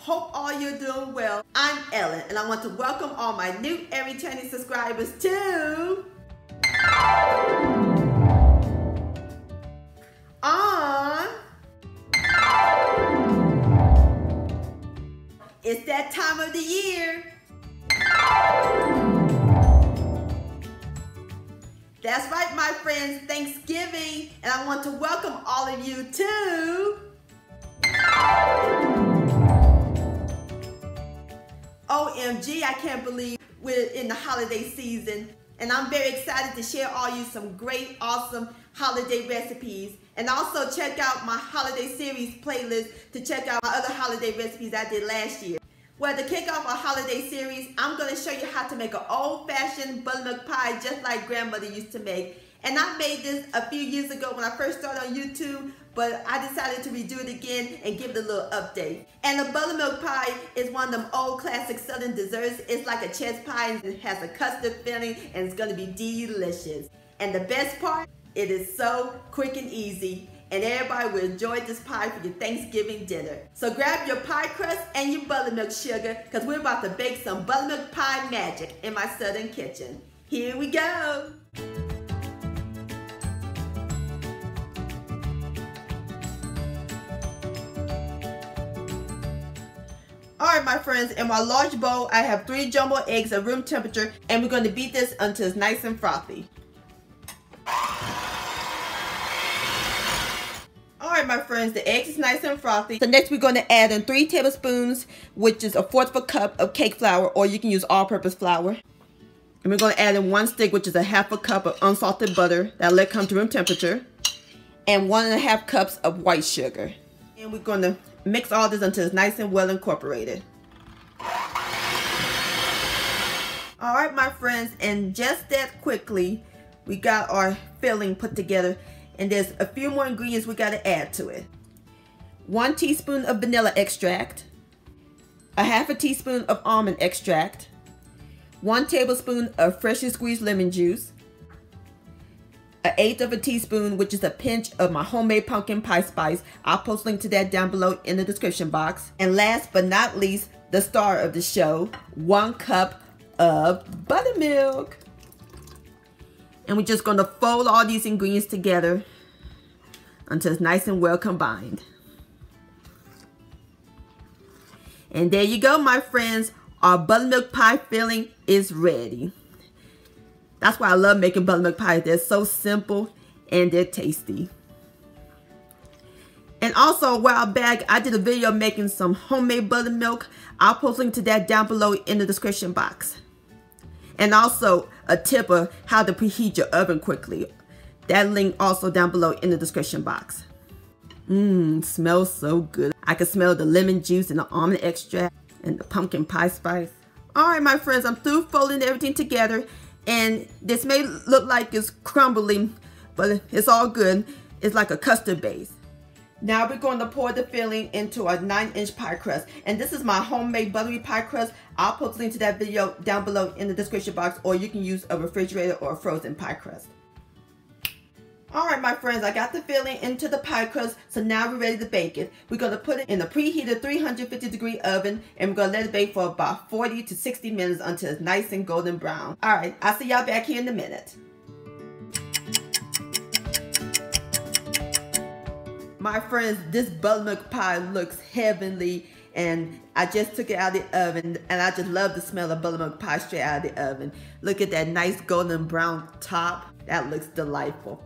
Hope all you're doing well. I'm Ellen, and I want to welcome all my new and returning subscribers to It's that time of the year. That's right, my friends, Thanksgiving, and I want to welcome all of you to OMG, I can't believe we're in the holiday season, and I'm very excited to share all you some great, awesome holiday recipes. And also check out my holiday series playlist to check out my other holiday recipes I did last year. Well, to kick off our holiday series, I'm going to show you how to make an old-fashioned buttermilk pie just like grandmother used to make. And I made this a few years ago when I first started on YouTube, but I decided to redo it again and give it a little update. And the buttermilk pie is one of them old classic southern desserts. It's like a chess pie and it has a custard filling and it's going to be delicious. And the best part, it is so quick and easy, and everybody will enjoy this pie for your Thanksgiving dinner. So grab your pie crust and your buttermilk sugar, because we're about to bake some buttermilk pie magic in my southern kitchen. Here we go. Alright, my friends, in my large bowl I have 3 jumbo eggs at room temperature, and we're going to beat this until it's nice and frothy. Alright, my friends, the eggs is nice and frothy. So next we're going to add in 3 tablespoons, which is 1/4 of a cup of cake flour, or you can use all-purpose flour. And we're going to add in 1 stick, which is 1/2 cup of unsalted butter. That'll let it come to room temperature. And 1½ cups of white sugar. And we're going to mix all this until it's nice and well incorporated. Alright, my friends, and just that quickly, we got our filling put together. And there's a few more ingredients we got to add to it. 1 teaspoon of vanilla extract, 1/2 teaspoon of almond extract, 1 tablespoon of freshly squeezed lemon juice, 1/8 teaspoon, which is a pinch of my homemade pumpkin pie spice. I'll post a link to that down below in the description box. And last but not least, the star of the show, 1 cup of buttermilk. And we're just going to fold all these ingredients together until it's nice and well combined. And there you go, my friends. Our buttermilk pie filling is ready. That's why I love making buttermilk pies. They're so simple and they're tasty. And also, a while back, I did a video making some homemade buttermilk. I'll post a link to that down below in the description box. And also a tip of how to preheat your oven quickly. That link also down below in the description box. Smells so good. I can smell the lemon juice and the almond extract and the pumpkin pie spice. Alright, my friends, I'm through folding everything together. And this may look like it's crumbling, but it's all good. It's like a custard base. Now we're going to pour the filling into a 9-inch pie crust. And this is my homemade buttery pie crust. I'll post a link to that video down below in the description box, or you can use a refrigerated or a frozen pie crust. Alright, my friends, I got the filling into the pie crust, so now we're ready to bake it. We're going to put it in a preheated 350-degree oven, and we're going to let it bake for about 40 to 60 minutes until it's nice and golden brown. Alright, I'll see y'all back here in a minute. My friends, this buttermilk pie looks heavenly, and I just took it out of the oven, and I just love the smell of buttermilk pie straight out of the oven. Look at that nice golden brown top. That looks delightful.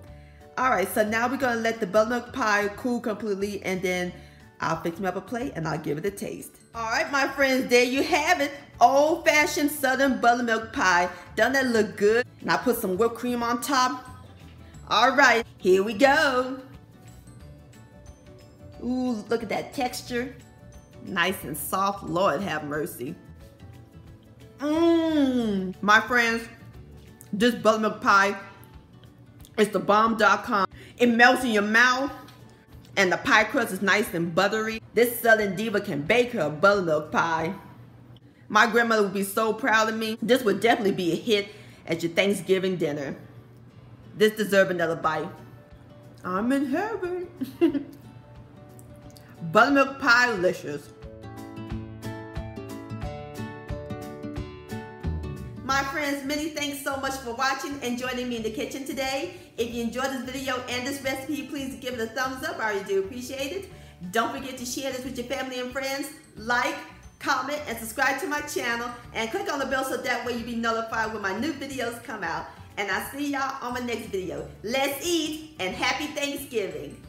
Alright, so now we're going to let the buttermilk pie cool completely, and then I'll fix me up a plate and I'll give it a taste. Alright, my friends, there you have it. Old-fashioned southern buttermilk pie. Doesn't that look good? And I put some whipped cream on top. Alright, here we go. Ooh, look at that texture. Nice and soft. Lord have mercy. My friends, this buttermilk pie is the bomb.com. It melts in your mouth, and the pie crust is nice and buttery. This Southern diva can bake her a buttermilk pie. My grandmother would be so proud of me. This would definitely be a hit at your Thanksgiving dinner. This deserves another bite. I'm in heaven. Buttermilk pie delicious. My friends, many thanks so much for watching and joining me in the kitchen today. If you enjoyed this video and this recipe, please give it a thumbs up. I really do appreciate it. Don't forget to share this with your family and friends. Like, comment, and subscribe to my channel. And click on the bell so that way you'll be notified when my new videos come out. And I'll see y'all on my next video. Let's eat and happy Thanksgiving.